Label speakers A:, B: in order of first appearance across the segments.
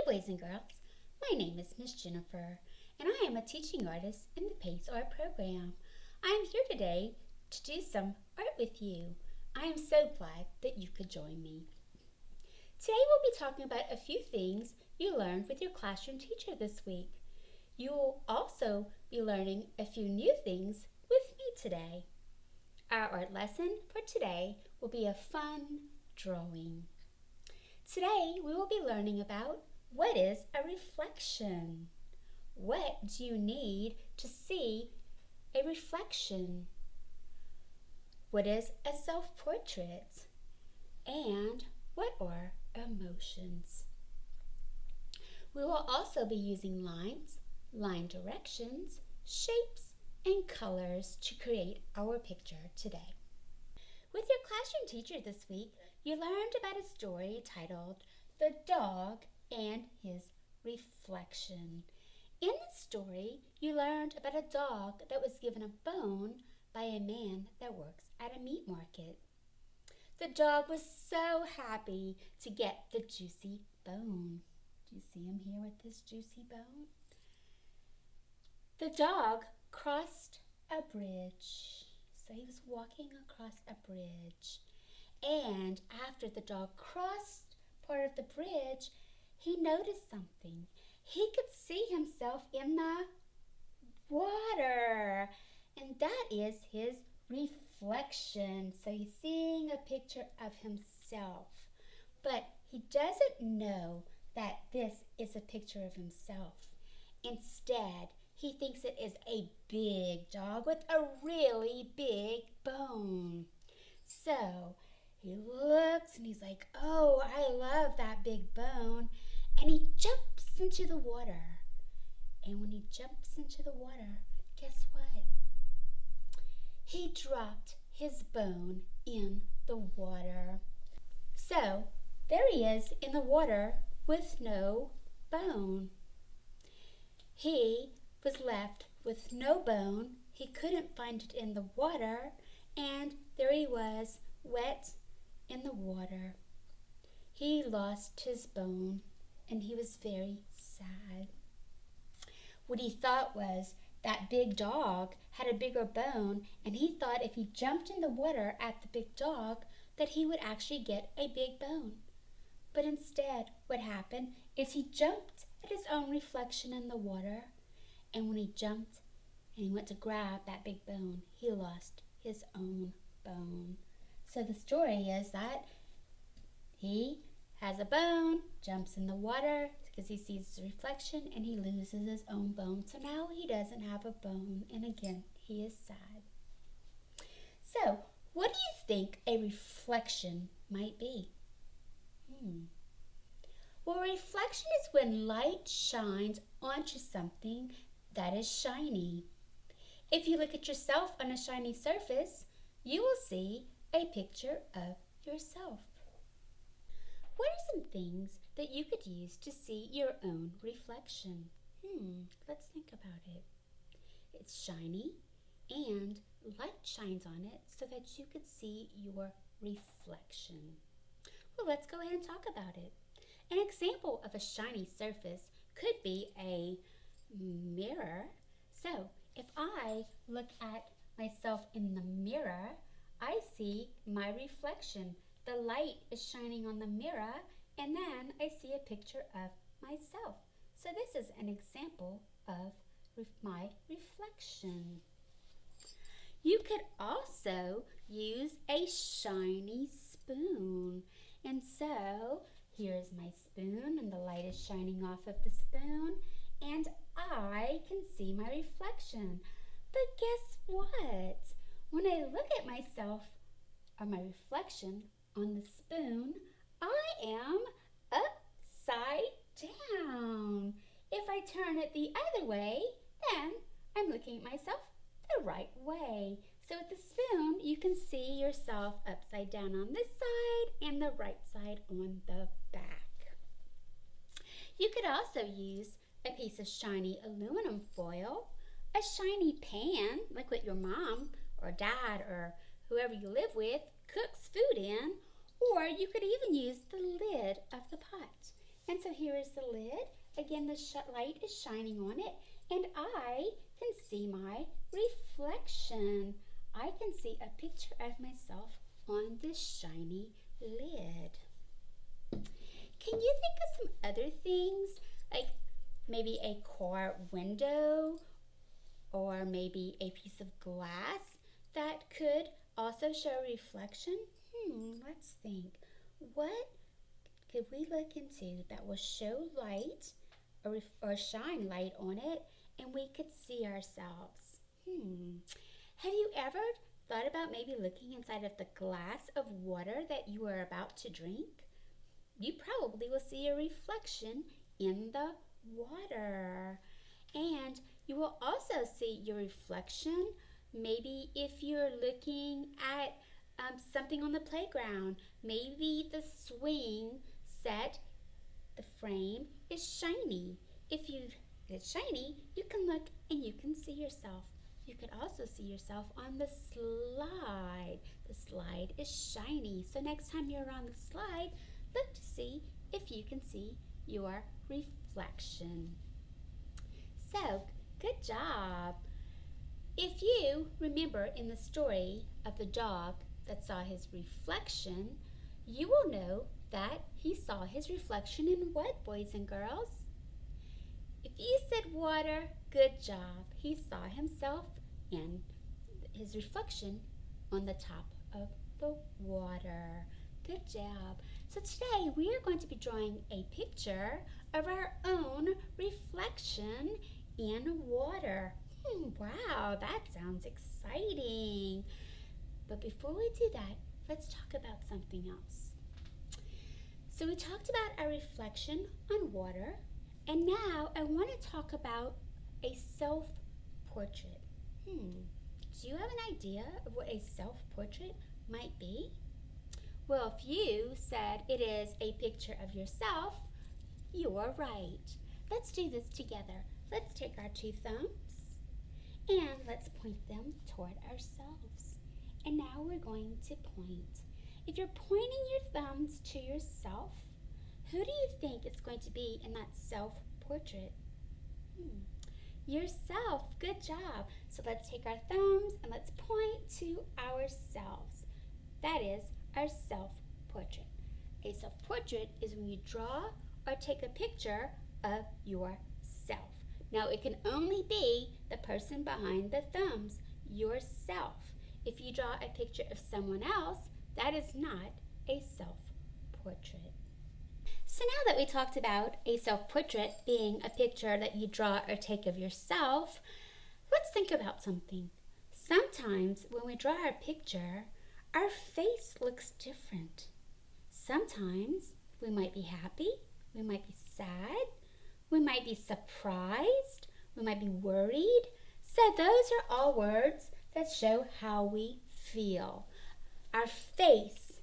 A: boys and girls, my name is Miss Jennifer, and I am a teaching artist in the PACE Art program. I am here today to do some art with you. I am so glad that you could join me. Today we'll be talking about a few things you learned with your classroom teacher this week. You will also be learning a few new things with me today. Our art lesson for today will be a fun drawing. Today we will be learning about what is a reflection. What do you need to see a reflection? What is a self-portrait? And what are emotions? We will also be using lines, line directions, shapes, and colors to create our picture today. With your classroom teacher this week, you learned about a story titled The Dog and His Reflection. In the story, you learned about a dog that was given a bone by a man that works at a meat market. The dog was so happy to get the juicy bone. Do you see him here with this juicy bone? The dog crossed a bridge. So he was walking across a bridge. And after the dog crossed part of the bridge, he noticed something. He could see himself in the water. And that is his reflection. So he's seeing a picture of himself. But he doesn't know that this is a picture of himself. Instead, he thinks it is a big dog with a really big bone. So he looks and he's like, oh, I love that big bone. And he jumps into the water. And when he jumps into the water, guess what? He dropped his bone in the water. So there he is in the water with no bone. He was left with no bone. He couldn't find it in the water, and there he was, wet in the water. He lost his bone, and he was very sad. What he thought was that big dog had a bigger bone, and he thought if he jumped in the water at the big dog that he would actually get a big bone. But instead, what happened is he jumped at his own reflection in the water, and when he jumped and he went to grab that big bone, he lost his own bone. So the story is that he has a bone, jumps in the water because he sees his reflection, and he loses his own bone. So now he doesn't have a bone, and again, he is sad. So what do you think a reflection might be? Well, reflection is when light shines onto something that is shiny. If you look at yourself on a shiny surface, you will see a picture of yourself. What are some things that you could use to see your own reflection? Let's think about it. It's shiny and light shines on it so that you could see your reflection. Well, let's go ahead and talk about it. An example of a shiny surface could be a mirror. So if I look at myself in the mirror, I see my reflection. The light is shining on the mirror, and then I see a picture of myself. So this is an example of my reflection. You could also use a shiny spoon. And so here's my spoon, and the light is shining off of the spoon, and I can see my reflection. But guess what? When I look at myself or my reflection on the spoon, I am upside down. If I turn it the other way, then I'm looking at myself the right way. So with the spoon, you can see yourself upside down on this side and the right side on the back. You could also use a piece of shiny aluminum foil, a shiny pan, like what your mom or dad or whoever you live with cooks food in, or you could even use the lid of the pot. And so here is the lid. Again, the light is shining on it, and I can see my reflection. I can see a picture of myself on this shiny lid. Can you think of some other things, like maybe a car window or maybe a piece of glass that could also show reflection? Let's think. What could we look into that will show light or shine light on it and we could see ourselves? Have you ever thought about maybe looking inside of the glass of water that you are about to drink? You probably will see a reflection in the water. And you will also see your reflection maybe if you're looking at something on the playground. Maybe the swing set, the frame is shiny. If it's shiny, you can look and you can see yourself. You could also see yourself on the slide. The slide is shiny. So next time you're on the slide, look to see if you can see your reflection. So, good job. If you remember in the story of the dog that saw his reflection, you will know that he saw his reflection in what, boys and girls? If you said water, good job. He saw himself and his reflection on the top of the water. Good job. So today we are going to be drawing a picture of our own reflection in water. Wow, that sounds exciting. But before we do that, let's talk about something else. So we talked about our reflection on water, and now I want to talk about a self-portrait. Do you have an idea of what a self-portrait might be? Well, if you said it is a picture of yourself, you are right. Let's do this together. Let's take our two thumbs and let's point them toward ourselves. And now we're going to point. If you're pointing your thumbs to yourself, who do you think it's going to be in that self-portrait? Yourself. Good job. So let's take our thumbs and let's point to ourselves. That is our self-portrait. A self-portrait is when you draw or take a picture of yourself. Now, it can only be the person behind the thumbs, yourself. If you draw a picture of someone else, that is not a self-portrait. So now that we talked about a self-portrait being a picture that you draw or take of yourself, let's think about something. Sometimes when we draw our picture, our face looks different. Sometimes we might be happy, we might be sad, we might be surprised, we might be worried. So those are all words that show how we feel. Our face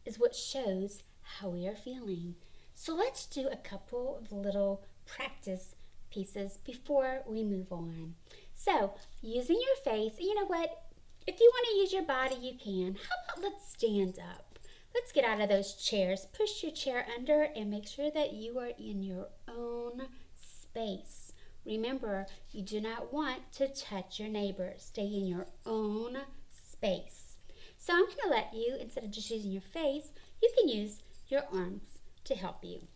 A: is what shows how we are feeling. So let's do a couple of little practice pieces before we move on. So using your face, you know what? If you want to use your body, you can. How about let's stand up? Let's get out of those chairs. Push your chair under and make sure that you are in your own space. Remember, you do not want to touch your neighbor. Stay in your own space. So I'm going to let you, instead of just using your face, you can use your arms to help you.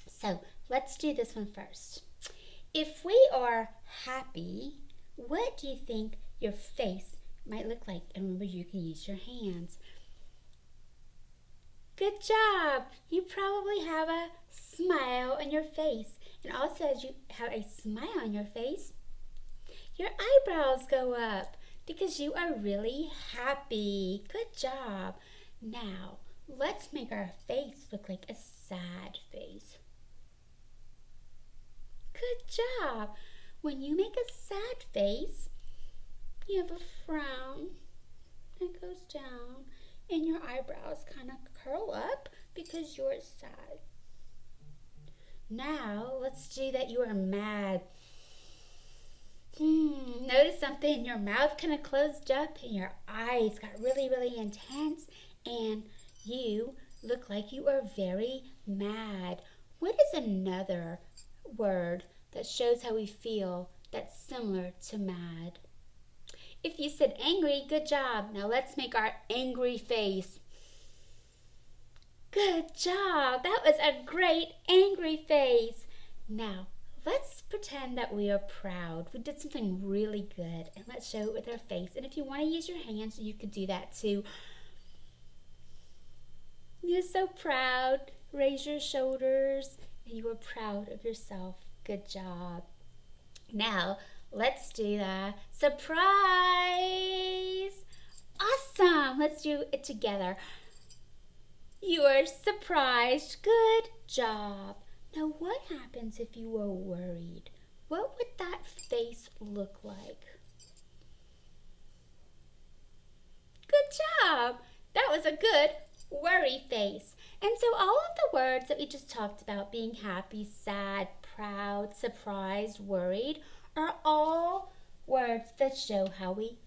A: So let's do this one first. If we are happy, what do you think your face might look like? And remember, you can use your hands. Good job! You probably have a smile on your face. And also, as you have a smile on your face, your eyebrows go up because you are really happy. Good job. Now, let's make our face look like a sad face. Good job. When you make a sad face, you have a frown that goes down and your eyebrows kind of curl up because you're sad. Now, let's do that you are mad. Notice something, your mouth kind of closed up and your eyes got really, really intense and you look like you are very mad. What is another word that shows how we feel that's similar to mad? If you said angry, good job. Now let's make our angry face. Good job. That was a great angry face. Now, let's pretend that we are proud. We did something really good, and let's show it with our face. And if you want to use your hands, you could do that too. You're so proud. Raise your shoulders, and you are proud of yourself. Good job. Now, let's do the surprise. Awesome. Let's do it together. You are surprised. Good job. Now, what happens if you were worried? What would that face look like? Good job. That was a good worry face. And so all of the words that we just talked about, being happy, sad, proud, surprised, worried, are all words that show how we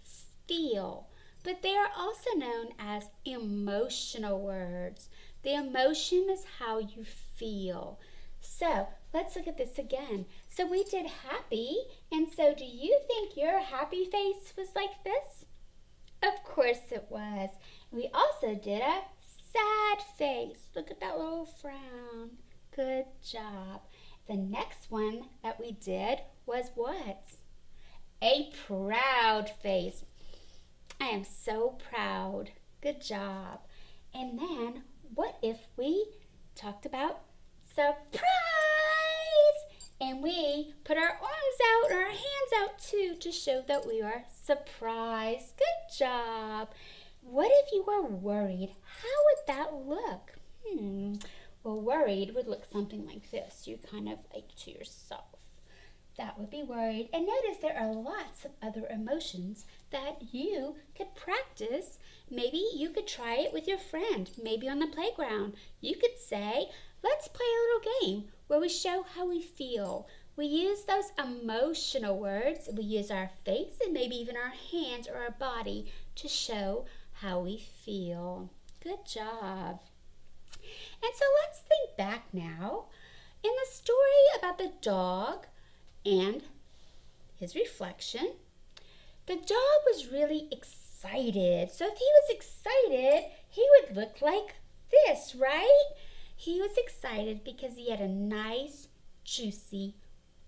A: feel. But they are also known as emotional words. The emotion is how you feel. So let's look at this again. So we did happy, and so do you think your happy face was like this? Of course it was. We also did a sad face. Look at that little frown. Good job. The next one that we did was what? A proud face. I am so proud. Good job. And then what if we talked about surprise? And we put our arms out, our hands out too, to show that we are surprised. Good job. What if you were worried? How would that look? Well, worried would look something like this. You kind of like to yourself. That would be worried. And notice there are lots of other emotions that you could practice. Maybe you could try it with your friend, maybe on the playground. You could say, let's play a little game where we show how we feel. We use those emotional words. We use our face and maybe even our hands or our body to show how we feel. Good job. And so let's think back now. In the story about the dog and his reflection, the dog was really excited. So if he was excited, he would look like this, right? He was excited because he had a nice, juicy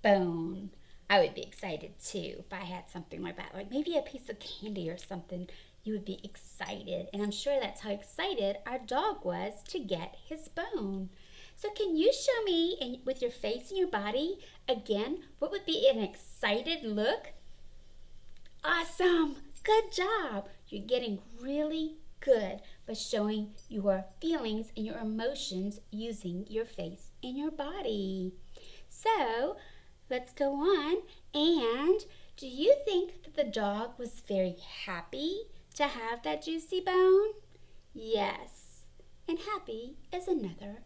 A: bone. I would be excited too if I had something like that, like maybe a piece of candy or something. You would be excited, and I'm sure that's how excited our dog was to get his bone. So can you show me with your face and your body again what would be an excited look? Awesome! Good job! You're getting really good by showing your feelings and your emotions using your face and your body. So let's go on. And do you think that the dog was very happy to have that juicy bone? Yes. And happy is another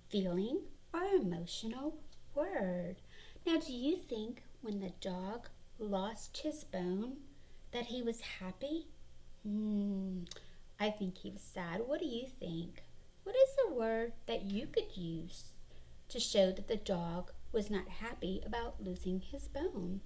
A: feeling or emotional word. Now, do you think when the dog lost his bone that he was happy? I think he was sad. What do you think? What is the word that you could use to show that the dog was not happy about losing his bone?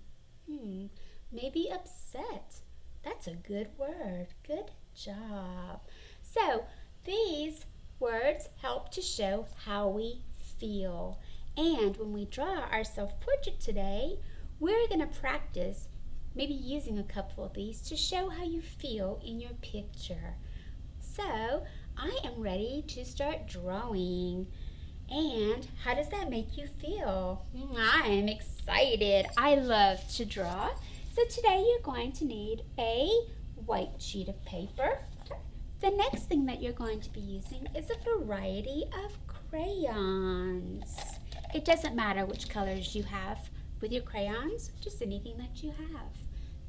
A: Maybe upset. That's a good word. Good job. So these words help to show how we feel. And when we draw our self-portrait today, we're going to practice maybe using a couple of these to show how you feel in your picture. So I am ready to start drawing. And how does that make you feel? I am excited. I love to draw. So today you're going to need a white sheet of paper. The next thing that you're going to be using is a variety of crayons. It doesn't matter which colors you have with your crayons, just anything that you have.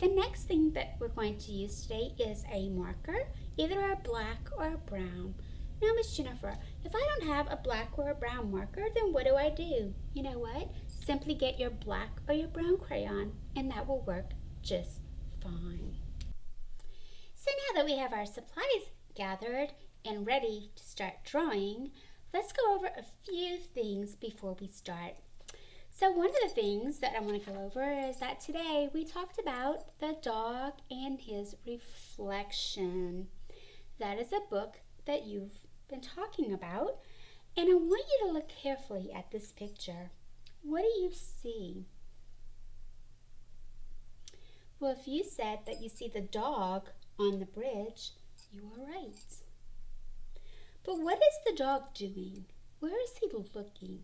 A: The next thing that we're going to use today is a marker, either a black or a brown. Now, Miss Jennifer, if I don't have a black or a brown marker, then what do? You know what? Simply get your black or your brown crayon, and that will work just fine. So now that we have our supplies gathered and ready to start drawing, let's go over a few things before we start. So one of the things that I want to go over is that today we talked about The Dog and His Reflection. That is a book that you've been talking about, and I want you to look carefully at this picture. What do you see? Well, if you said that you see the dog on the bridge, you are right. But what is the dog doing? Where is he looking?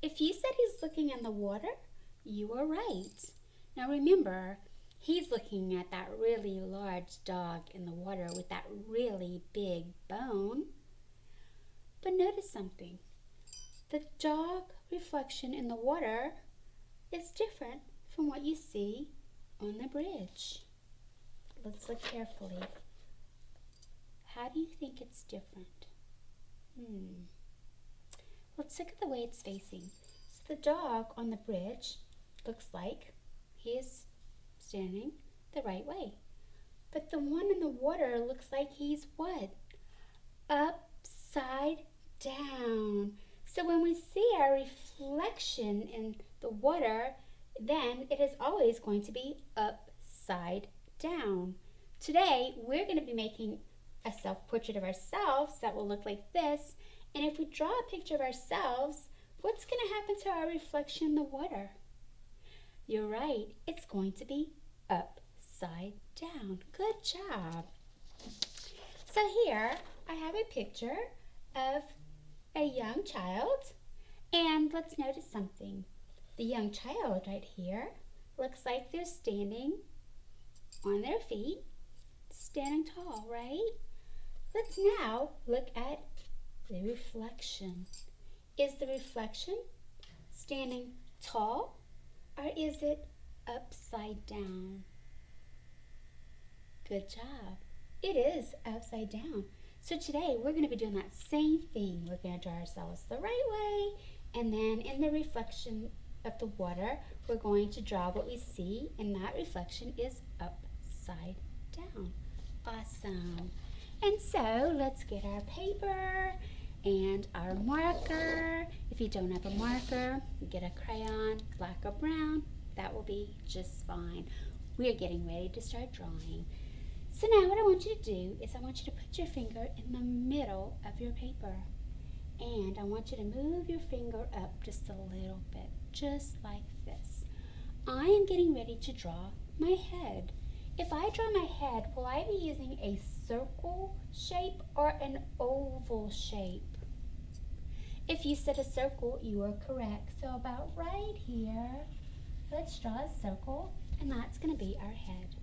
A: If you said he's looking in the water, you are right. Now remember, he's looking at that really large dog in the water with that really big bone. But notice something. The dog reflection in the water is different from what you see on the bridge. Let's look carefully. How do you think it's different? Let's look at the way it's facing. So the dog on the bridge looks like he is standing the right way. But the one in the water looks like he's what? Upside down. So when we see our reflection in the water, then it is always going to be upside down. Today, we're going to be making a self-portrait of ourselves that will look like this. And if we draw a picture of ourselves, what's going to happen to our reflection in the water? You're right, it's going to be upside down. Good job. So here, I have a picture of a young child, and let's notice something. The young child right here looks like they're standing on their feet, standing tall, right? Let's now look at the reflection. Is the reflection standing tall, or is it upside down? Good job. It is upside down. So today we're going to be doing that same thing. We're going to draw ourselves the right way, and then in the reflection of the water, we're going to draw what we see, and that reflection is upside down. Awesome. And so let's get our paper and our marker. If you don't have a marker, get a crayon, black or brown. That will be just fine. We are getting ready to start drawing. So now what I want you to do is I want you to put your finger in the middle of your paper. And I want you to move your finger up just a little bit, just like this. I am getting ready to draw my head. If I draw my head, will I be using a circle shape or an oval shape? If you said a circle, you are correct. So about right here, let's draw a circle, and that's going to be our head.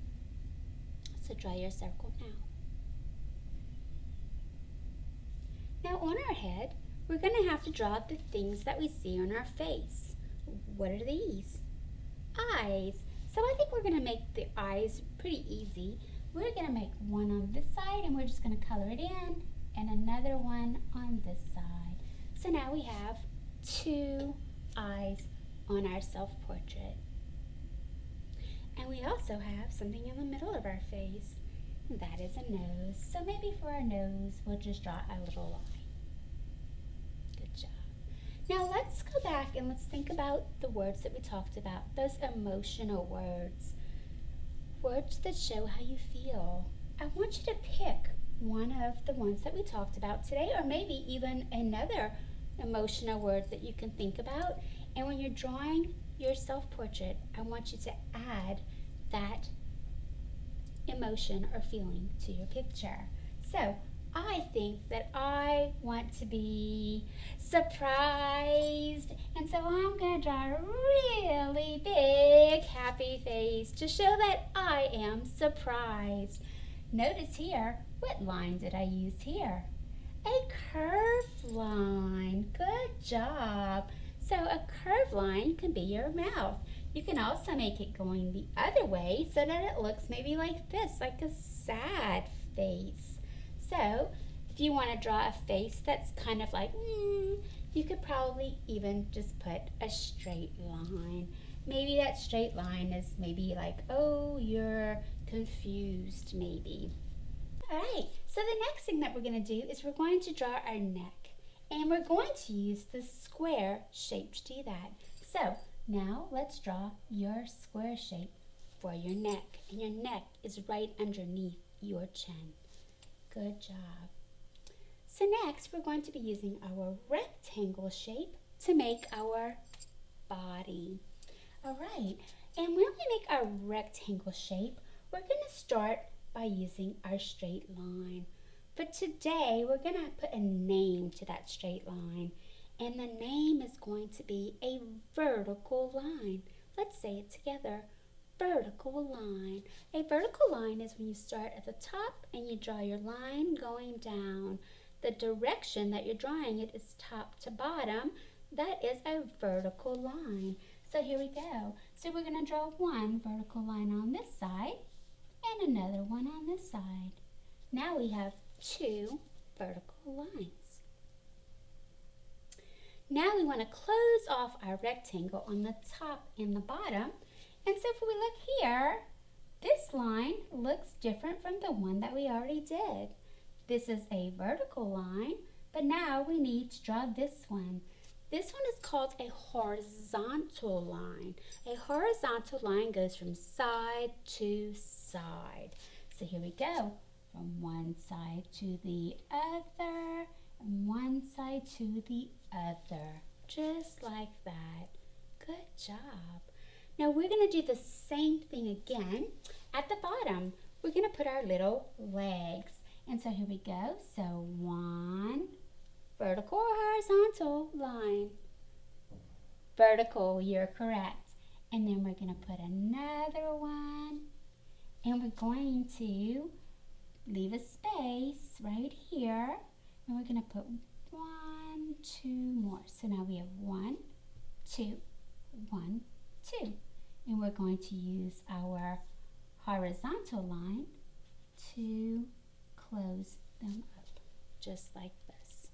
A: So draw your circle now. Now on our head, we're going to have to draw the things that we see on our face. What are these? Eyes. So I think we're going to make the eyes pretty easy. We're going to make one on this side, and we're just going to color it in, and another one on this side. So now we have 2 eyes on our self-portrait. And we also have something in the middle of our face. That is a nose. So maybe for our nose, we'll just draw a little line. Good job. Now let's go back and let's think about the words that we talked about, those emotional words. Words that show how you feel. I want you to pick one of the ones that we talked about today, or maybe even another emotional word that you can think about. And when you're drawing your self-portrait, I want you to add that emotion or feeling to your picture. So I think that I want to be surprised, and so I'm going to draw a really big happy face to show that I am surprised. Notice here, what line did I use here? A curved line. Good job. So a curved line can be your mouth. You can also make it going the other way so that it looks maybe like this, like a sad face. So if you want to draw a face that's kind of like, you could probably even just put a straight line. Maybe that straight line is maybe like, oh, you're confused maybe. All right, so the next thing that we're going to do is we're going to draw our neck. And we're going to use the square shape to do that. So now let's draw your square shape for your neck. And your neck is right underneath your chin. Good job. So next we're going to be using our rectangle shape to make our body. All right, and when we make our rectangle shape, we're going to start by using our straight line. But today we're going to put a name to that straight line, and the name is going to be a vertical line. Let's say it together. Vertical line. A vertical line is when you start at the top and you draw your line going down. The direction that you're drawing it is top to bottom. That is a vertical line. So here we go. So we're going to draw one vertical line on this side and another one on this side. Now we have two vertical lines. Now we want to close off our rectangle on the top and the bottom. And so if we look here, this line looks different from the one that we already did. This is a vertical line, but now we need to draw this one. This one is called a horizontal line. A horizontal line goes from side to side. So here we go. From one side to the other, and one side to the other. Just like that. Good job. Now we're going to do the same thing again. At the bottom, we're going to put our little legs. And so here we go. So one vertical or horizontal line. Vertical, you're correct. And then we're going to put another one. And we're going to leave a space right here. And we're going to put one, two more. So now we have 1, 2, 1, 2. And we're going to use our horizontal line to close them up, just like this.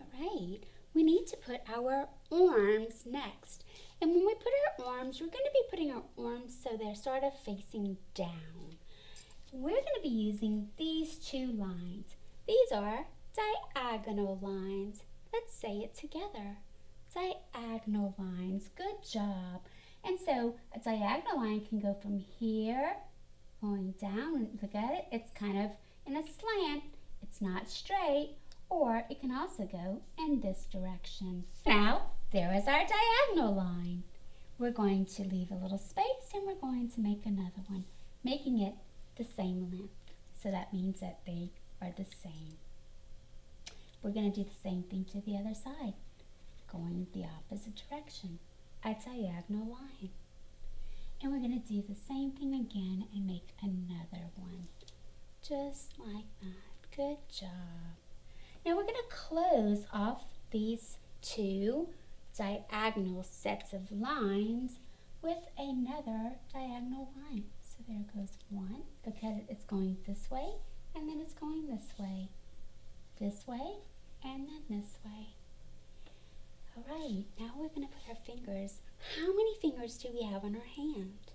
A: All right, we need to put our arms next. And when we put our arms, we're going to be putting our arms so they're sort of facing down. We're going to be using these two lines. These are diagonal lines. Let's say it together. Diagonal lines. Good job. And so a diagonal line can go from here, going down, and look at it. It's kind of in a slant. It's not straight. Or it can also go in this direction. Now, there is our diagonal line. We're going to leave a little space and we're going to make another one, making it the same length. So that means that they are the same. We're going to do the same thing to the other side, going the opposite direction, a diagonal line. And we're going to do the same thing again and make another one, just like that. Good job. Now we're going to close off these two diagonal sets of lines with another diagonal line. So there goes one. Look at it, it's going this way, and then it's going this way, and then this way. All right, now we're going to put our fingers. How many fingers do we have on our hand?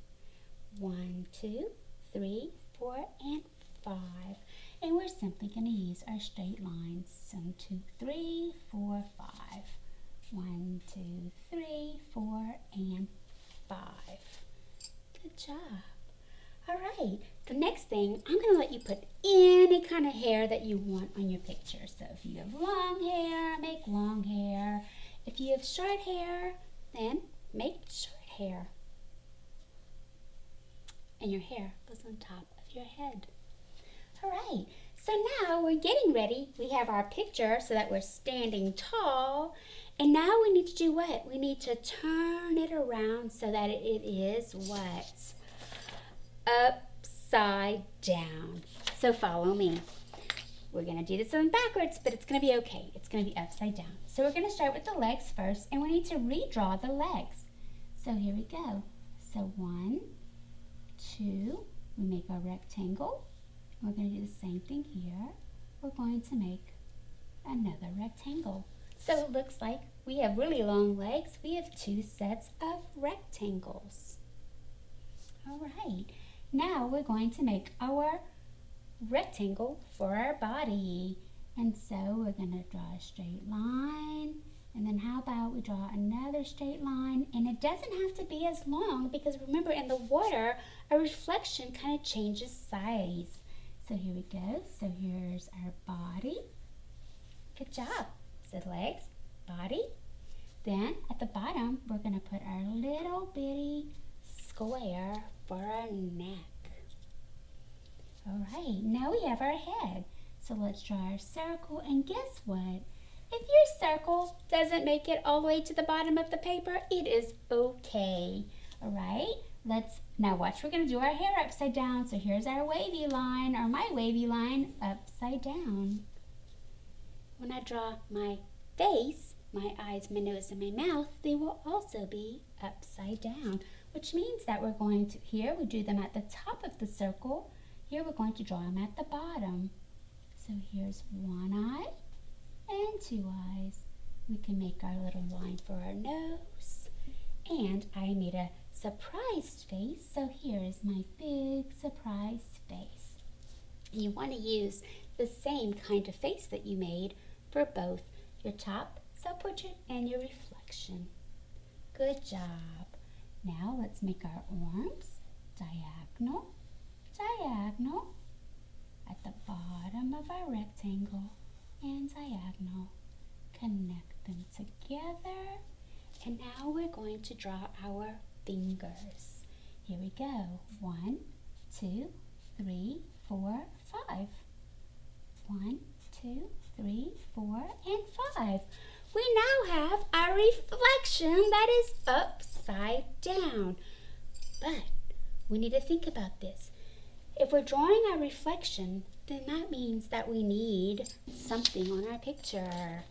A: 1, 2, 3, 4, and 5. And we're simply going to use our straight lines. So 2, 3, 4, 5. 1, 2, 3, 4, and 5. Good job. All right, the next thing, I'm going to let you put any kind of hair that you want on your picture. So if you have long hair, make long hair. If you have short hair, then make short hair. And your hair goes on top of your head. All right, so now we're getting ready. We have our picture so that we're standing tall. And now we need to do what? We need to turn it around so that it is what? Upside down. So follow me. We're going to do this one backwards, but it's going to be okay. It's going to be upside down. So we're going to start with the legs first, and we need to redraw the legs. So here we go. So 1, 2, we make our rectangle. We're going to do the same thing here. We're going to make another rectangle. So it looks like we have really long legs. We have 2 sets of rectangles. All right. Now we're going to make our rectangle for our body. And so we're going to draw a straight line. And then how about we draw another straight line? And it doesn't have to be as long because remember in the water, a reflection kind of changes size. So here we go. So here's our body. Good job. So legs, body. Then at the bottom, we're going to put our little bitty square for our neck. All right, now we have our head. So let's draw our circle, and guess what? If your circle doesn't make it all the way to the bottom of the paper, it is okay. All right, now watch, we're gonna do our hair upside down. So here's our wavy line, or my wavy line, upside down. When I draw my face, my eyes, my nose, and my mouth, they will also be upside down, which means that we're going to, here we do them at the top of the circle. Here we're going to draw them at the bottom. So here's one eye and two eyes. We can make our little line for our nose. And I made a surprised face, so here is my big surprised face. You want to use the same kind of face that you made for both your top self-portrait and your reflection. Good job. Now let's make our arms diagonal, diagonal at the bottom of our rectangle and diagonal. Connect them together. And now we're going to draw our fingers. Here we go. 1, 2, 3, 4, 5. 1, 2, 3, 4, and 5. We now have our reflection that is upside down. But we need to think about this. If we're drawing our reflection, then that means that we need something on our picture.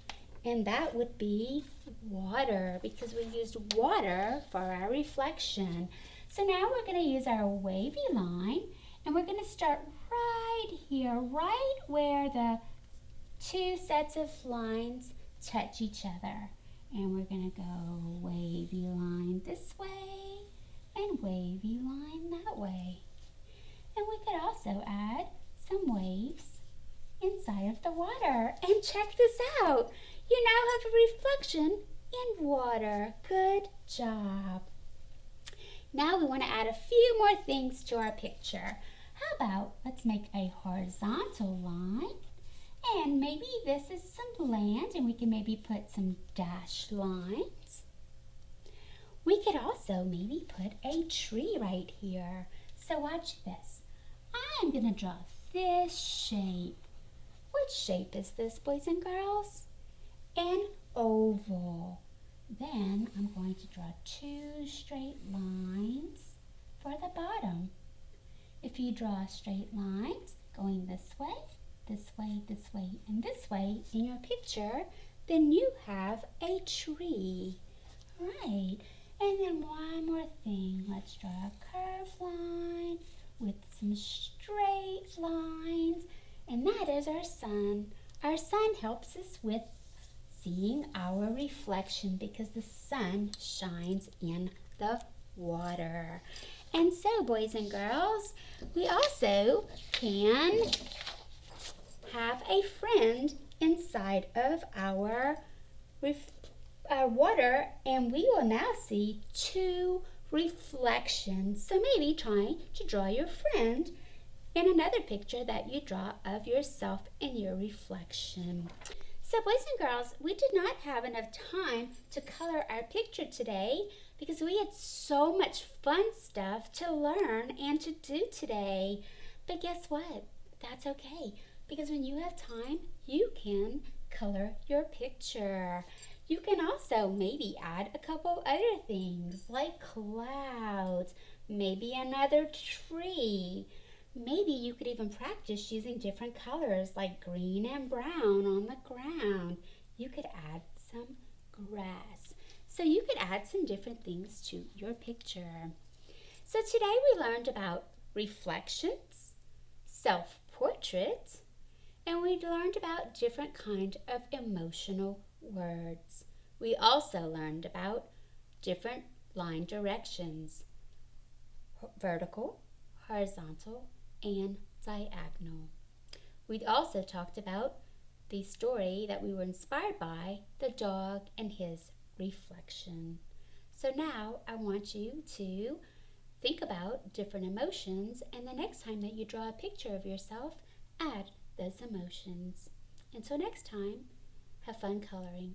A: And that would be water, because we used water for our reflection. So now we're going to use our wavy line, and we're going to start right here, right where the two sets of lines touch each other. And we're going to go wavy line this way and wavy line that way. And we could also add some waves inside of the water. And check this out. You now have a reflection in water. Good job. Now we want to add a few more things to our picture. How about let's make a horizontal line. And maybe this is some land, and we can maybe put some dashed lines. We could also maybe put a tree right here. So watch this. I'm going to draw this shape. Which shape is this, boys and girls? An oval. Then I'm going to draw two straight lines for the bottom. If you draw straight lines going this way, this way, this way, and this way in your picture, then you have a tree. Right. And then one more thing. Let's draw a curved line with some straight lines. And that is our sun. Our sun helps us with seeing our reflection because the sun shines in the water. And so, boys and girls, we also can have a friend inside of our water, and we will now see two reflections. So maybe try to draw your friend in another picture that you draw of yourself in your reflection. So boys and girls, we did not have enough time to color our picture today because we had so much fun stuff to learn and to do today. But guess what? That's okay, because when you have time, you can color your picture. You can also maybe add a couple other things like clouds, maybe another tree. Maybe you could even practice using different colors like green and brown on the ground. You could add some grass. So you could add some different things to your picture. So today we learned about reflections, self-portrait, and we learned about different kinds of emotional words. We also learned about different line directions, vertical, horizontal, and diagonal. We'd also talked about the story that we were inspired by, the dog and his reflection. So now I want you to think about different emotions, and the next time that you draw a picture of yourself, add those emotions. Until next time, have fun coloring.